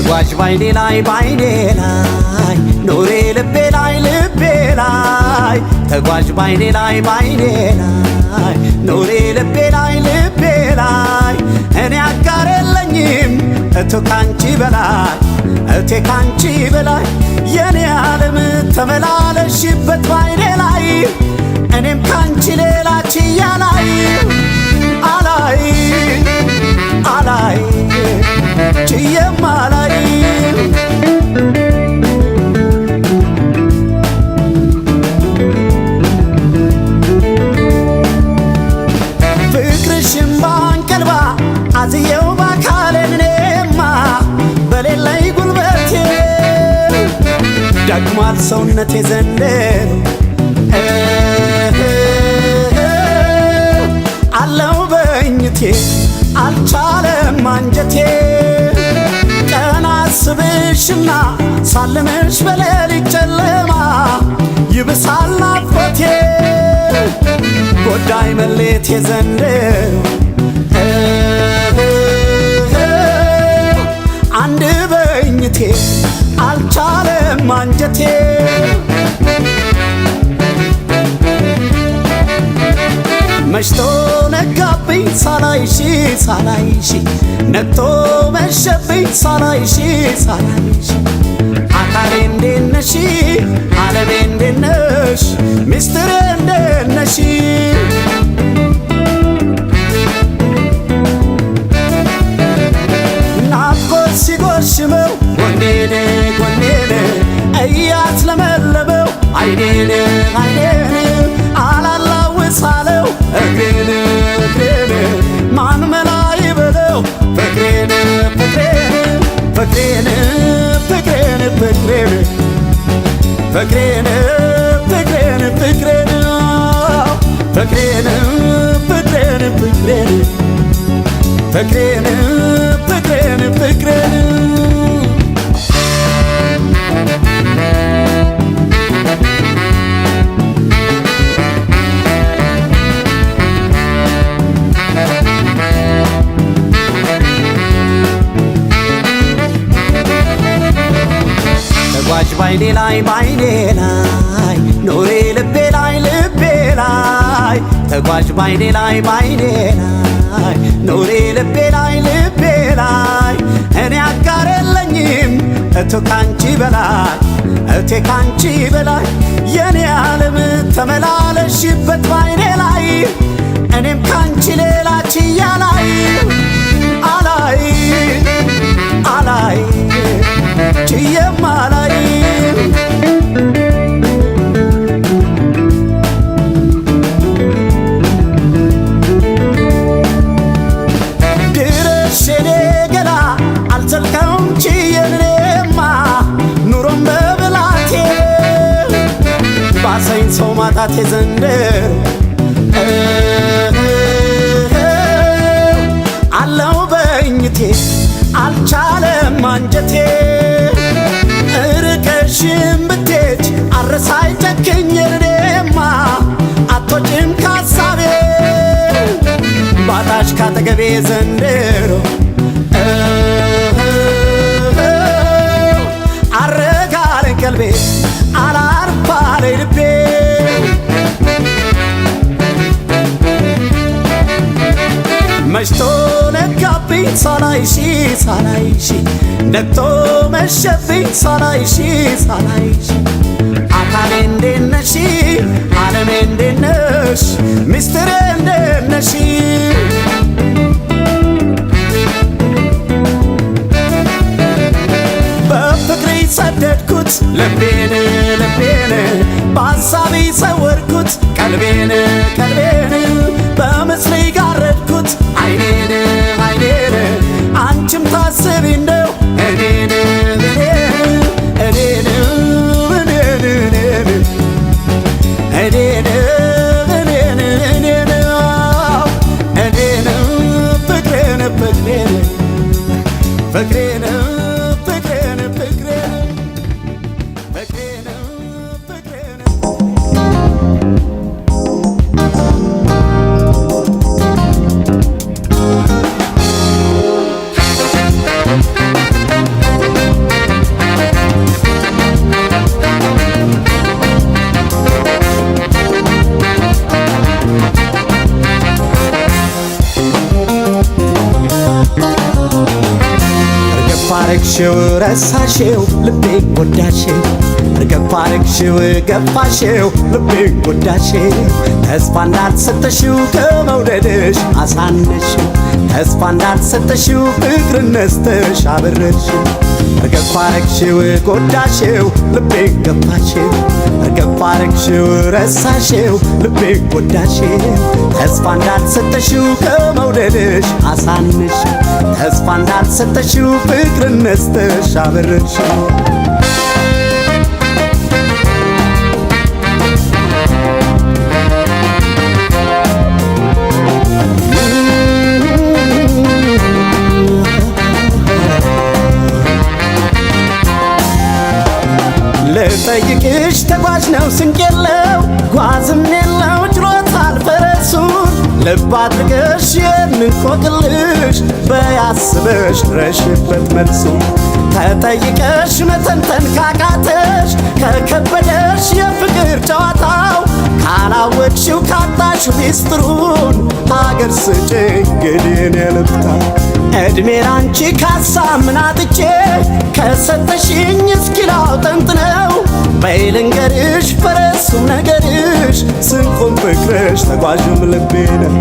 ተጓዥ ባይኔ ላይ ኑሬ ልቤ ላይ ተጓዥ ባይኔ ላይ ኑሬ ልቤ ላይ እኔ አጋር የለኝም እቱ ካንቺ በላይ የኔ ዓለም ተመላለሽበት ባይኔ ላይ እኔም ካንቺ ሌላ ችያ አላይ ችዬም አላይ ፍቅርሽም ባንቀልባ አዝየው ባካሌን እኔማ በሌለኝ ጉልበቴ ደክሟል ሰውነቴ ዘንድሮ አለው በእኝቴ አልቻለም አንጀቴ ቀና አስብሽና ሳልምሽ በሌሊት ጨለማ ይብሳል ናፍቆቴ ጎዳኝ መሌቴ ዘንድሮ አንድ በእኝቴ አልቻለም አንጀቴ መሽቶ ነጋብኝ ሳላይሽ ነግቶ መሸብኝ ሳላይሽ አካሌ እንዴት ነሽ ዓለሜ እንዴት ነሽ ሚስጥሬ እንዴት ነሽ ናፍቆት ሲጎሽመው ጎኔን እያስለመለመው አይኔን አላላውሳለው እግሬን ማን መላ ይበለው ፍቅሬን ተጓዥ ባይኔ ላይ ኑሬ ልቤ ላይ ተጓዥ ባይኔ ላይ ኑሬ ልቤ ላይ እኔ አጋር የለኝም እቱ ካንቺ በላይ የኔ ዓለም ተመላለሽበት ባይኔ ላይ እኔም ካንቺ ሌላ ችያ አላይ ችዬም አላይ ድረሽ የኔ ገላ አልዘልቀውም ችዬንማ ኑሮም በብላቴ ባሰኝ ሰው ማጣቴ ዘንድሮ አለው በእኝቴ አልቻለም አንጀቴ ርቀሽም ብትሄጂ አረሳይ ጨክኜ እኔማ አትወጪም ካሳቤ ባጣሽ ካጠገቤ ዘንድሮ አረጋለኝ ቀልቤ አላርፍ አለኝ ልቤ መሽቶ ነጋብኝ ሳላይሽ ነግቶ መሸብኝ ሳላይሽ አካሌ እንዴት ነሽ ዓለሜ እንዴት ነሽ ሚስጥሬ እንዴት ነሽ በፍቅሬ ሰደድኩት ልቤን በሐሳቤ ሰወርኩት ቀልቤን በምስሌ ጋረድኩት አይኔን አንቺም ታስቢ እንደው እኔን አረግሽው ረሳሽው ልቤን ጎዳሽው እርግፍ አረግሽው ገፋሽው ልቤን ጎዳሽው ተስፋ እንዳልሰጠሽው ከመውደድሽ አሳነሽው ተስፋ እንዳልሰጠሽው ፍቅርን ነስተሽ አበረድሽው እርግፍ አረግሽው ጎዳሽው ልቤን ገፋሽው እርግፍ አረግሽው ረሳሽው ልቤን ጎዳሽው ተስፋ እንዳልሰጠሽው ከመውደድሽ አሳነሽው ተስፋ እንዳልሰጠሽው ፍቅርን ነስተሽ አበረድሽው ልጠይቅሽ ተጓዥ ነው ስንቅ የለው ጓዝም የለው ችሎታል ፈረሱን ልብ አድርገሽ የምንቆቅልሽ በያስበሽ ድረሽበት መልሱ ተጠይቀሽ መተንተን ካቃተሽ ከከበደሽ የፍቅር ጨዋታው ካላወቅሽው ካጣሽው ሚስጥሩን ሀገር ስጭኝ እንግዲህ ልፍታ ዕድሜ ላንቺ ካሳብ ምን አጥቼ ከሰጠሽኝ እስኪ ላውጠንጥነው በይ ልንገርሽ ፈረሱም ነገርሽ ስንቁም ፍቅርሽ ተጓዥም ልቤ ነው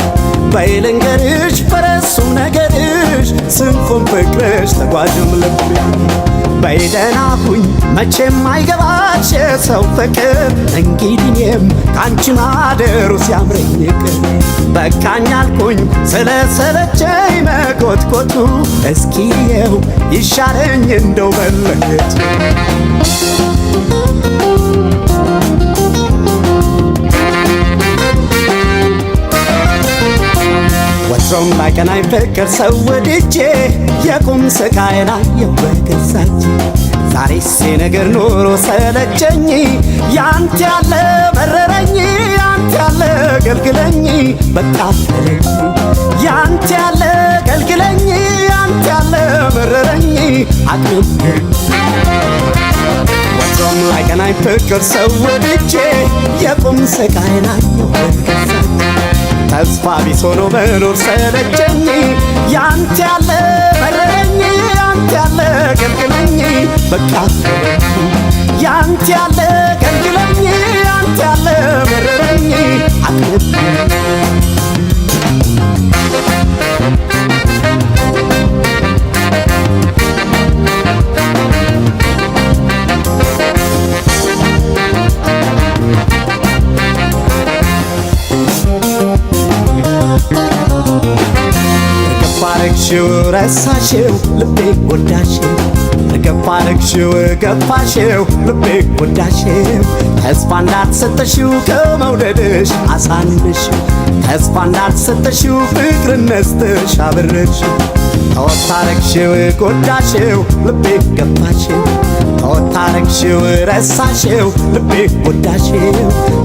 በይ ልንገርሽ ፈረሱም ነገርሽ ስንቁም ፍቅርሽ ተጓዥም ልቤ በይ ደህና ሁኝ መቼም አይገባሽ የሰው ፍቅር እንግዲህ እኔም ካንቺ ማደሩ ሲያምረኝ ይቅር በቃኝ አልኩኝ ስለሰለቸኝ መኮትኮቱ እስኪየው ይሻለኝ እንደው መለየት ወትሮም ባይቀናኝ ፍቅር ሰው ወድጄ የቁም ስቃዬን አየሁ በገዛቼ ዛሬስ ነገር ኑሮ ሰለቸኝ ያንተ ያለ መረረኝ ያንተ ያለ ገልግለኝ በቃ ፈለኝ ያንተ ያለ ገልግለኝ ያንተ ያለ መረረኝ አቅም ወትሮም ባይቀናኝ ፍቅር ሰው ወድጄ የቁም ስቃዬን አየሁ በገዛቼ ተስፋ ቢስ ሆኖ መኖር ሰለቸኝ ያንተ ያለ መረረኝ ያንተ ያለ ገልግለኝ በቃ ያንተ ያለ ገልግለኝ ያንተ ያለ መረረኝ አቅም አረግሽው ረሳሽው ልቤ ጎዳሽው እርግፍ አረግሽው ገፋሽው ልቤ ጎዳሽው ተስፋ እንዳልሰጠሽው ከመውደድሽ አሳነሽው ተስፋ እንዳልሰጠሽው ፍቅርን ነስተሽ አበረድሽው ተወት አረግሽው ጎዳሽው ልቤ ገፋሽው ተወት አረግሽው ረሳሽው ልቤ ጎዳሽው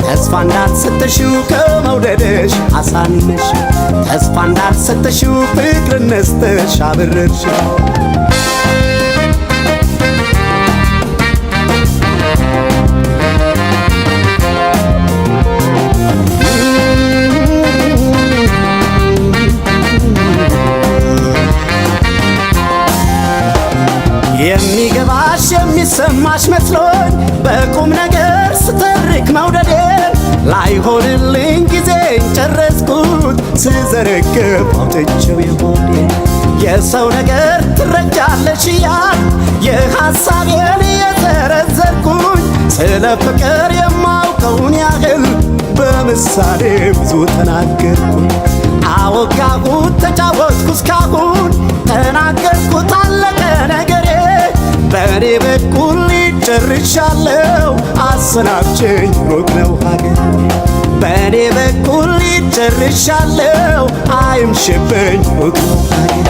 ተስፋ እንዳልሰጠሽው ከመውደድሽ አሳነሽው ተስፋ እንዳልሰጠሽው ፍቅርን ነስተሽ አበረድሽው የሚገባሽ የሚሰማሽ መስሎኝ በቁም ነገር ስተርክ መውደዴን ላይሆንልኝ ጊዜን ጨረስኩት ስዘረግፍ አውጥቼው የሆዴን የሰው ነገር ትረጃለሽ እያል የሐሳቤን የዘረዘርኩኝ ስለ ፍቅር የማውቀውን ያህል በምሳሌ ብዙ ተናገርኩኝ አወጋሁት ተጫወትኩ እስካሁን ተናገርኩት አለቀ ነገሬ በእኔ በኩል ጨርሻለሁ አሰናብቸኝ ሩቅ ነው ሀገር በእኔ በኩል ጨርሻለሁ አይምሽብኝ ሩቅ ነው ሀገር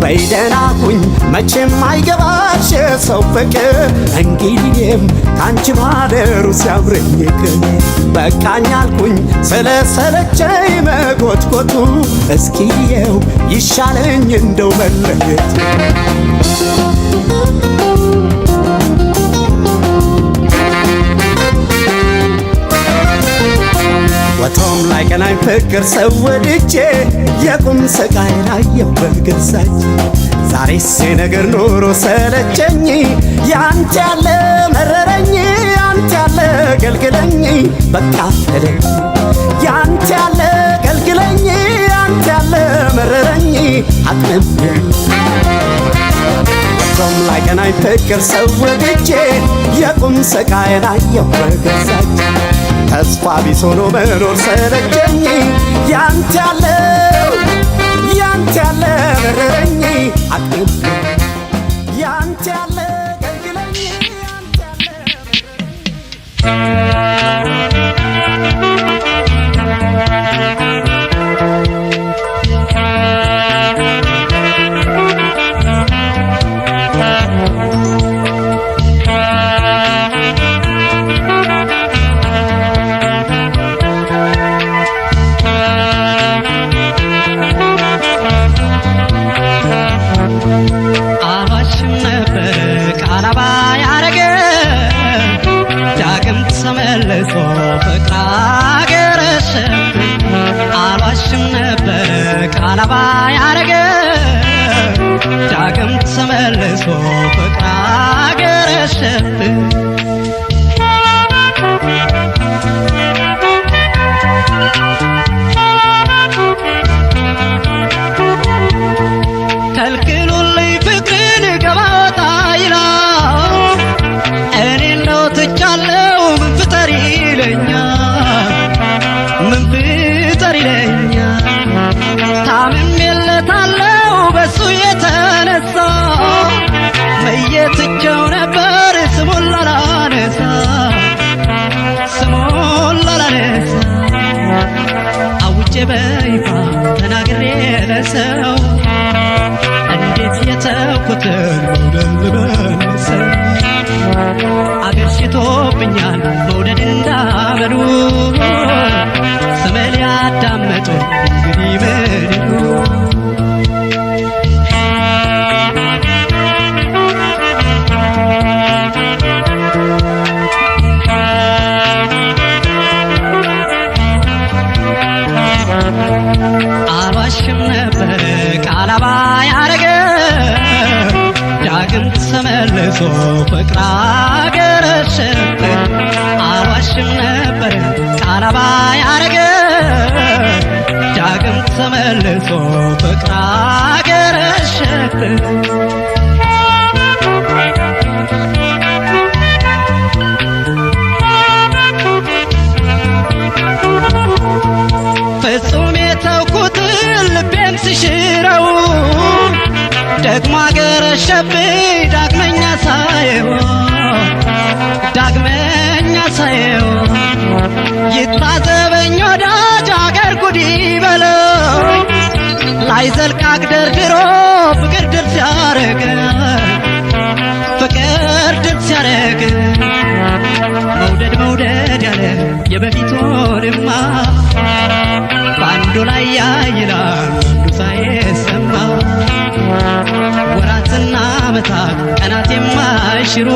በይ ደህና ሁኝ መቼም አይገባሽ የሰው ፍቅር እንግዲህም ካንቺ ማደሩ ሲያምረኝ ይቅር በቃኝ አልኩኝ ስለሰለቸኝ መኮትኮቱ እስኪየው ይሻለኝ እንደው መለየት ወትሮም ላይቀናኝ ፍቅር ሰው ወድጄ የቁም ስቃዬን አየሁ በገዛቼ ዛሬስ ነገር ኖሮ ሰለቸኝ ያንተ ያለ መረረኝ ያንተ ያለ ገልግለኝ በቃ ሄደኝ ያንተ ያለ ገልግለኝ ያንተ ያለ መረረኝ አቅም ቶም ላይ ገናኝ ፍቅር ሰው ወድጄ የቁም ስቃዬን አየሁ በገዛች ተስፋ ቢስ ሆኖ መኖር ሰለቸኝ ያንተ ያለ መረረኝ አቅም ያንተ ያለ ገልግለኝ ያንተ ተመልሶ ፍቅር አገረሸብኝ አልዋሽም ነበር ቃላባ ያረገ ዳግም ተመልሶ ፍቅር አገረሸብኝ ከልክሉልኝ ፍቅርን ገባታ ይላል እኔ ነው ትቻለሁ ምን ፍጠር ይለኛል ታምሜለታለሁ በሱ የተነሳ መየትቸው ነበር ስሙን ላላነሳ አውጄ በይፋ ተናግሬ ለሰው እንዴት የተውኩትን መውደድ ልመልሰው አገር ሽቶብኛል መውደድ እንዳመሉ ስሜን ያዳመጡ እንግዲህ ምን ይሉ አልዋሽም ነበር ቃላባ ያረገ ዳግም ተመልሶ ፍቅር አገረሸብኝ አልዋሽም ነበር ቃላባ ያረገ ዳግም ተመልሶ ፍቅር አገረሸብኝ ፍጹም የተውኩትን ልቤን ስሽረው ደግሞ አገረሸብኝ ዳግመኛ ሳየው ይታዘበኝ ወዳጅ አገር ጉድ ይበለው ላይዘልቅ አግደርድሮ ፍቅር ድል ሲያረግ መውደድ ያለ የበፊቱንማ በአንዱ ላይ ያይላል አንዱ ሳይሰማ ወራትና ዓመታት ቀናት የማይሽሩ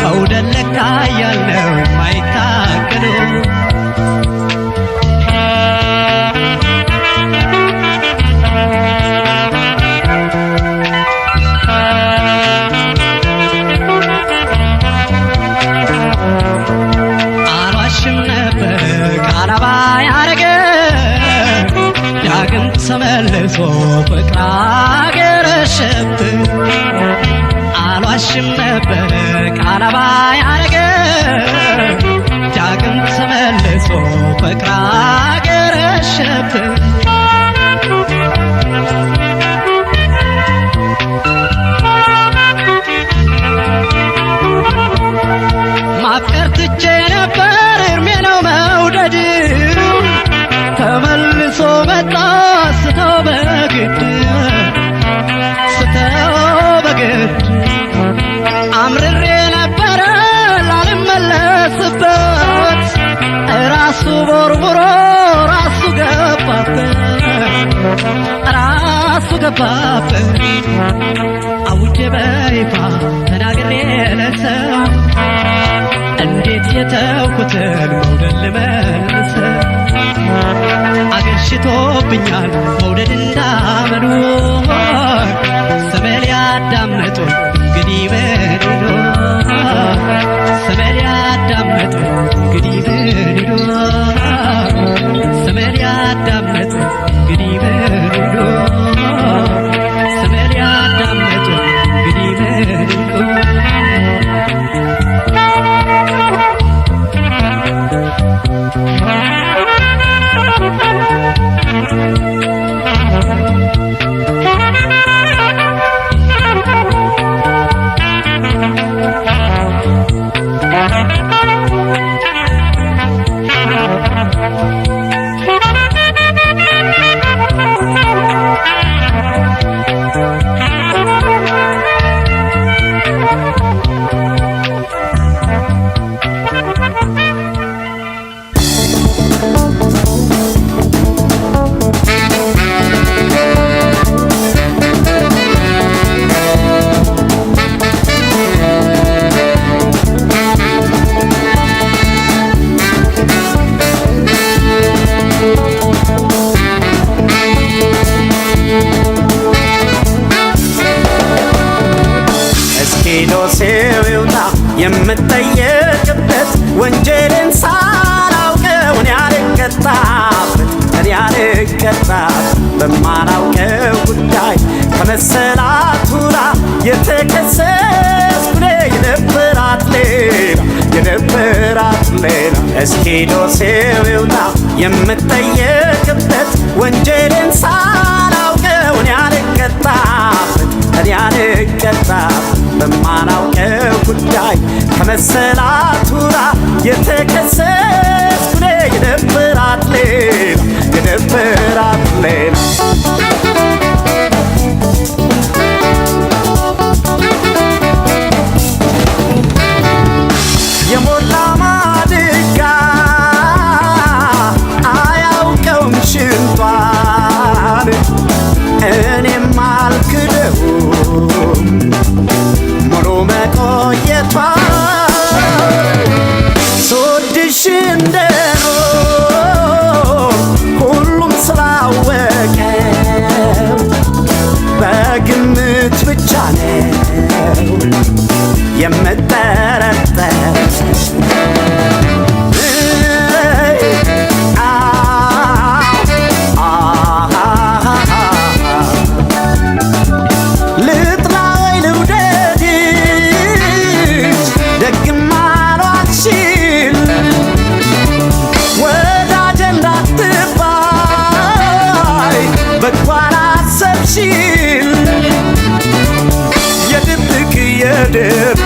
መውደድ ለካ ያለው የማይታገሉ አልዋሽም ነበር ቃላባ ያረገ ዳግም ተመልሶ ፍቅር አገረሸብኝ አልዋሽም ነበር ቃላባ ያረገ ዳግም ተመልሶ ፍቅር አገረሸብኝ ማፍቀር ትቼ ነበር እርሜ ነው መውደድ ተመልሶ መጣ ስተው በግድ አምርሬ ነበረ ላልመለስበት ራሱ ቦርቡሮ ራሱ ገባበት አውጄ በይፋ ተናግሬ ለሰው እንዴት የተውኩትን መውደድ ልመልሰው አገር ሽቶብኛል መውደድ እንዳመሉ ያዳመጡኝ እንግዲህ በኔዶ ሰመድ ያዳመጡኝ እንግዲህ በኔዶ ሰመድ ያዳመጡኝ እንግዲህ በኔዶ ሰመድ ያዳመጡኝ እንግዲህ በኔዶ ዶሴው ይውጣ የምጠየቅበት ወንጀልን ሳላውቀው እኔ አልቀጣበት በማላውቀው ጉዳይ ከመሰላቱራ የተከሰስኩ የነበራት ሌላ እስኪ ዶሴው ይውጣ የምጠየቅበት ወንጀልን ሳላውቀው እኔ አልቀጣበት በማላውቀው ጉዳይ ከመሰላቱራ የተከሰስኩ የነበራት ሌላ የሞላ ማድጋ አያውቀውም ሽንቷን እኔም አልክደውም ሙሉ መቆየቷ ስወድሽ እንደኖር ሁሉም ስላወቀው በግምት ብቻ ነው የምጠረጠር የድብቅ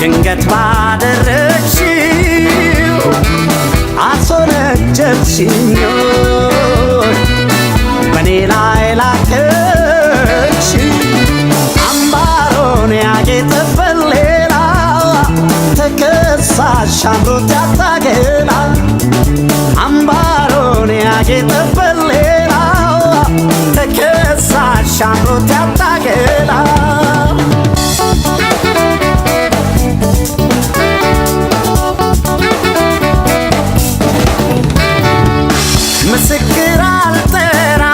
ድንገት ባደረግሽው አስወነጀልሽኝ በኔ ላይ ላከሽ አምባሮን ያጌጠበት ሌላ ተከሳሽ አምሮት ያታገላ አምባሮን ያጌጠበት ሌላ ተከሳሽ አምሮት ያታገላ ምስክር አልጠራ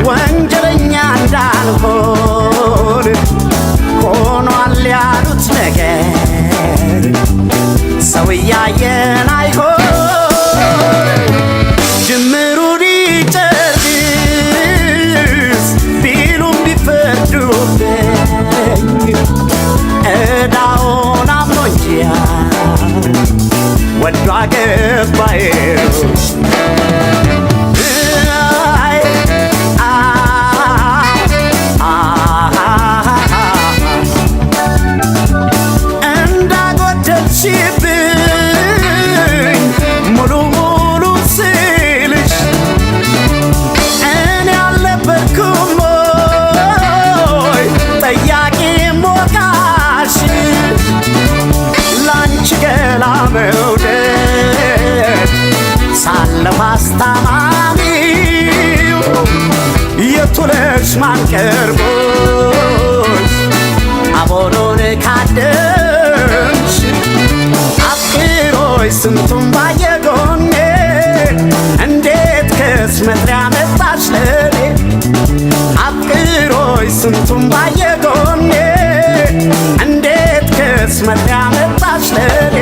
ወንጀለኛ እንዳልሆን ሆኗል ያሉት ነገር ሰው እያየን አይሆን ጅምሩ ሊጨርስ ቢሉም ቢፈርዱብኝ ዕዳውን አምኖ እንጂ ወዶ አገባዬው እንዳጎደልሽብኝ ሙሉ ስልሽ እኔ አልነበርኩም ወይ ጠያቂ ሞቃሽ ላንቺ ገላ መውደድ ሳለሁ አስታማሚው የቱለሽ ማንቀርቦሽ አቦሎን ካደምሽ አፍቅሮሽ ስንቱን ባየጎኔ እንዴት ከስመት ያመጣሽ ለኔ ስንቱም ባየጎኔ እንዴት ክስመት ያመጣች ለኔ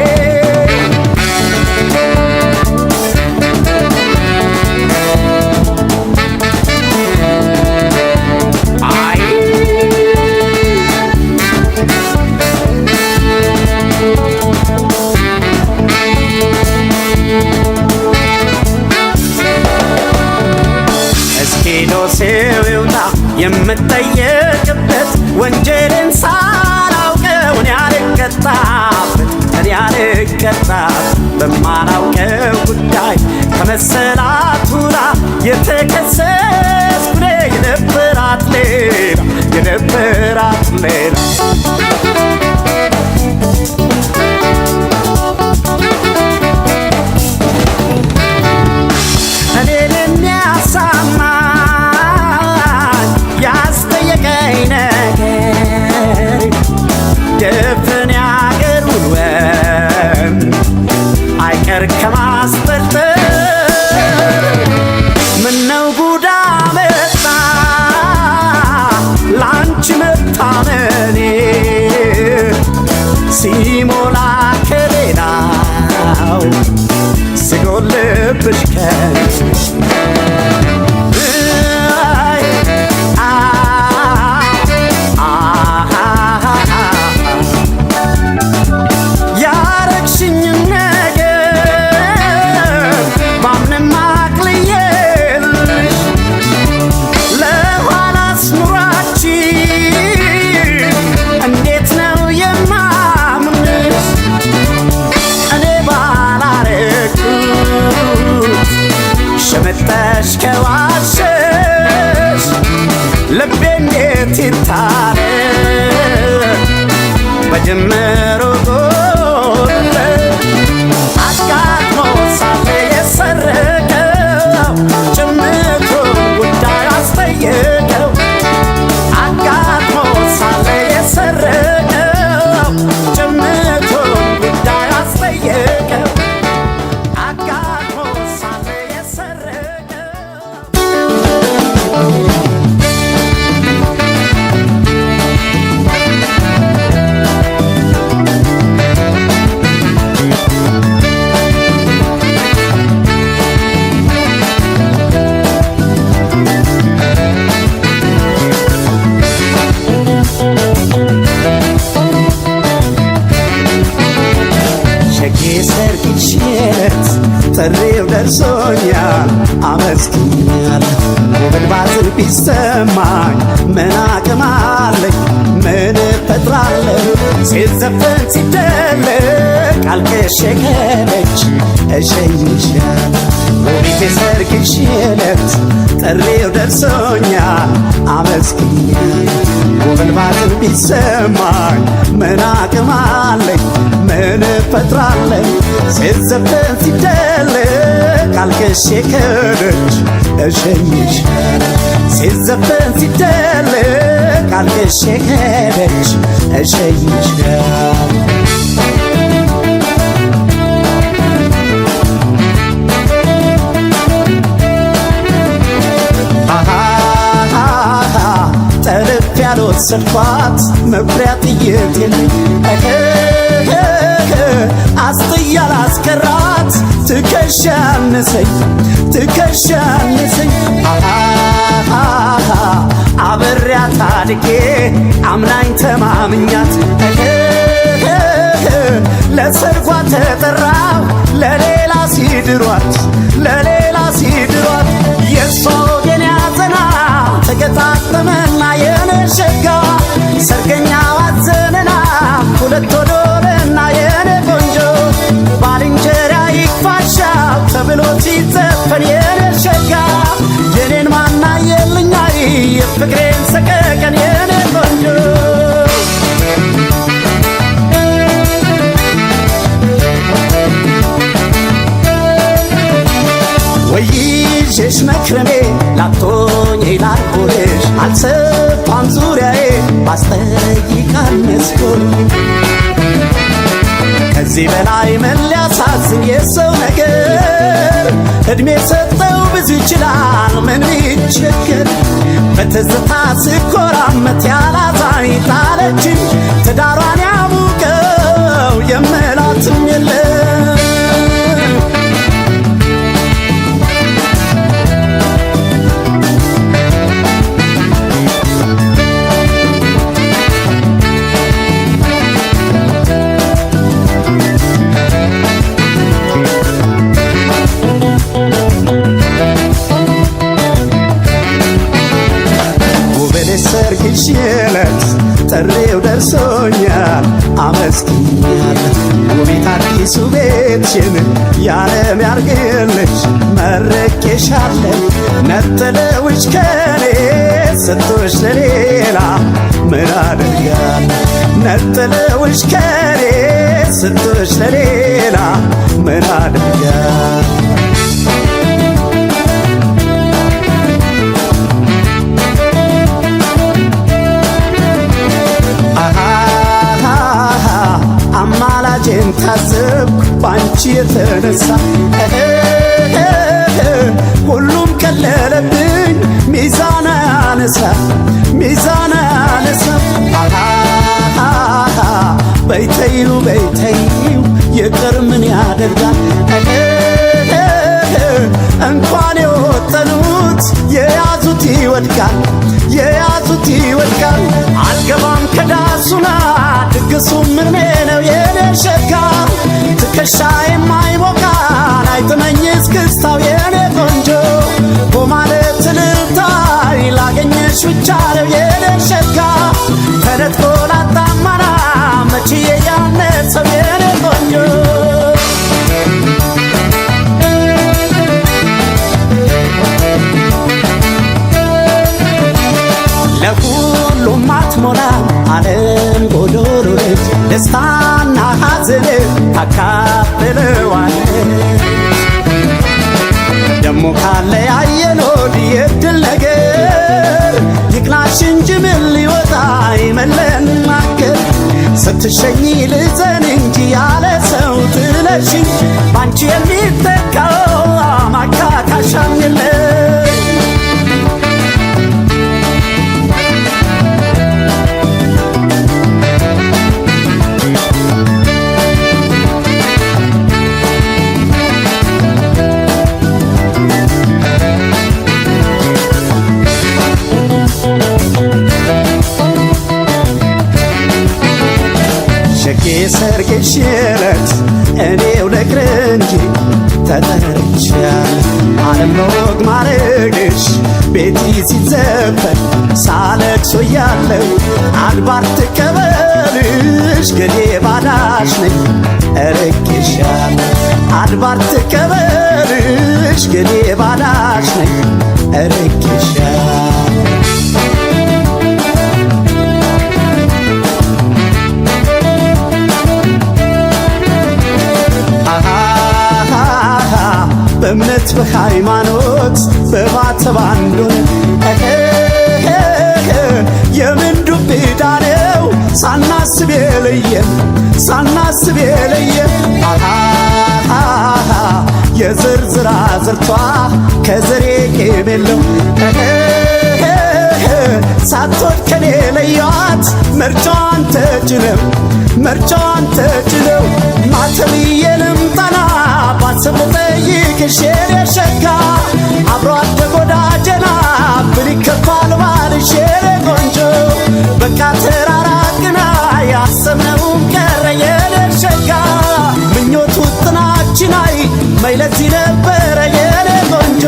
ዶሴው ይውጣ የምጠየቅበት ወንጀልን ሳላውቀው እኔ አልቀጣበት በማላውቀው ጉዳይ ከመሰላቱራ የተከሰስኩ የነበራት ሌላ እኔን የሚያሳማ ያስጠየቀኝ ነገር ድፍን ያገር ውሎን አይቀር ከማስጠርጠር ምነው ጉዳ መጣ ላንቺ መታመኔ ሲሞላ ከሌላው ሲጎልብሽ ከኔ ሸመጠሽ ከዋሸሽ ልቤ እንዴት ይታረቅ በጅምሩ ጎል አጋጥሞ ሳለ የሰረቀው ጭምቱን ጉዳይ አስጠየቀው አጋጥሞ ሳለ የሰረቀው ጭምቱን ጉዳይ አስጠየቀው ጥሪው ደርሶኛል አመስግኛለሁ ውብል ባዝን ቢሰማኝ ምን አቅም አለኝ ምን እፈጥራለሁ ሲዘፈን ሲደለቅ አልቅሼ ከደጅ እሸኝሻለሁ ውቢት የሰርግሽ ዕለት ጥሪው ደርሶኛል አመስግኛለሁ ውብል ባዝን ቢሰማኝ ምን አቅም አለኝ ምን እፈጥራለሁ ሲዘፈን ሲደለቅ አልቅሼ ከደጅ እሸኝሻለሁ ሲዘፈን ሲደለቅ አልቅሼ ከደጅ እሸኝሻለሁ ጠልፍ ያልወሰድኳት መኩሪያ ጥይት የለኝ አስጥያ ላስቀራት ትከሻ አነሰኝ አብሬያት አድጌ አምናኝ ተማምኛት ለሰርጓ ተጠራው ለሌላ ሲድሯት የሷ ወገን ያዘና ተገጣጠመና የነሸጋ ሰርገኛው አዘነና ሁለት ወዶልና የኔ ቆንጆ ባልንጀራ ይክፋሻው ተብሎ ሲዘፈን የኔ ሸጋ የኔን ማና የልኛይ የፍቅሬን ሰቀቀን የኔ ቆንጆ ወይዤሽ መክረሜ ላቶኝ ላልኩልሽ አልሰፋም ዙሪያዬ ባስጠይቃል መስኮል ከዚህ በላይ ምን ሊያሳዝን የሰው ነገር እድሜ ሰጠው ብዙ ይችላል ምን ይቸገር በትዝታ ስኮራመት የሰርግሽ ዕለት ጥሪው ደርሶኛል አመስግኛለሁ። ውቤት አዲሱ ቤትሽን ያለም ያርግልሽ መርቄሻለሁ። ነጥለውሽ ከኔ ሰጥቶሽ ለሌላ ምን አደርጋለሁ? ነጥለውሽ ከኔ ሰጥቶሽ ለሌላ ምን አደርጋለሁ? አማላጄን ታዘብኩ ባንቺ የተነሳ ሁሉም ቀለለብኝ ሚዛን አነሳ ሚዛን አነሳ በይተዩ በይተዩ ይቅር ምን ያደርጋል እንኳን የወጠኑት የያዙት ይወድቃል የያዙት ይወድቃል። አልገባም ከዳሱና ድግሱ ምርሜ ነው የኔ ሸጋ ትከሻ የማይሞቃን አይጥመኝ እስክስታው የኔ ቆንጆ በማለት ልታይ ላገኘሽ ብቻ ነው የኔ ሸጋ ተነጥቆ ላጣማና መችዬ ያነሰው የኔ ቆንጆ ለሁሉም አትሞላ ዓለም ጎዶሎ ነች ደስታና ሐዘን ታካፍለዋለች። ደሞ ካለ ያየኖድ የድል ነገር ይቅናሽ እንጂ ምን ሊወጣ ይመለን ማገር ስትሸኝ ልዘን እንጂ ያለ ሰው ትለሽኝ ባንቺ የሚተካው ማካካሻም የለም። የሰርግሽ ዕለት እኔው ልቅር እንጂ ተጠርቻለሁ። ዓለም በወግ ማረግሽ ቤቲ ሲዘፈን ሳለቅሶ ያለው አድባር ትቀበልሽ ገዴ ባዳሽ ነኝ እርቄሻለሁ። አድባር ትቀበልሽ ገዴ ባዳሽ ነኝ እርቄሻለሁ። በእምነት በሃይማኖት በማተብ አንዱን የምን ዱብ ዕዳ ነው ሳናስብ የለየን ሳናስብ የለየን የዝርዝር አዝርቷ ከዘሬ የሌለው ሳትወድ ከኔ ለያት ምርጫዋን ተጭነው ምርጫዋን ተጭነው ማተብዬ ልምጠና ባስብ ልጠይቅሽ የኔ ሸጋ አብሮ አደግ ወዳጀና ብል ይከፋል ባልሽ የኔ ቆንጆ በቃ ተራራቅና ያሰብነውም ቀረ የኔ ሸጋ ምኞቱ ጥናችን አይ መይለት ነበረ የኔ ቆንጆ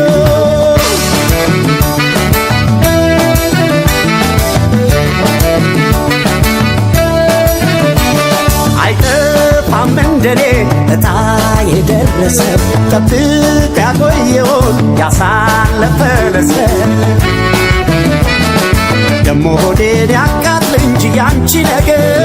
አይጠፋም እንደኔ እጣ የደረሰ ጠብቅ ያቆየውን ያሳለፈ ለሰብ ደሞ ሆዴን ያቃጥል እንጂ ያንቺ ነገር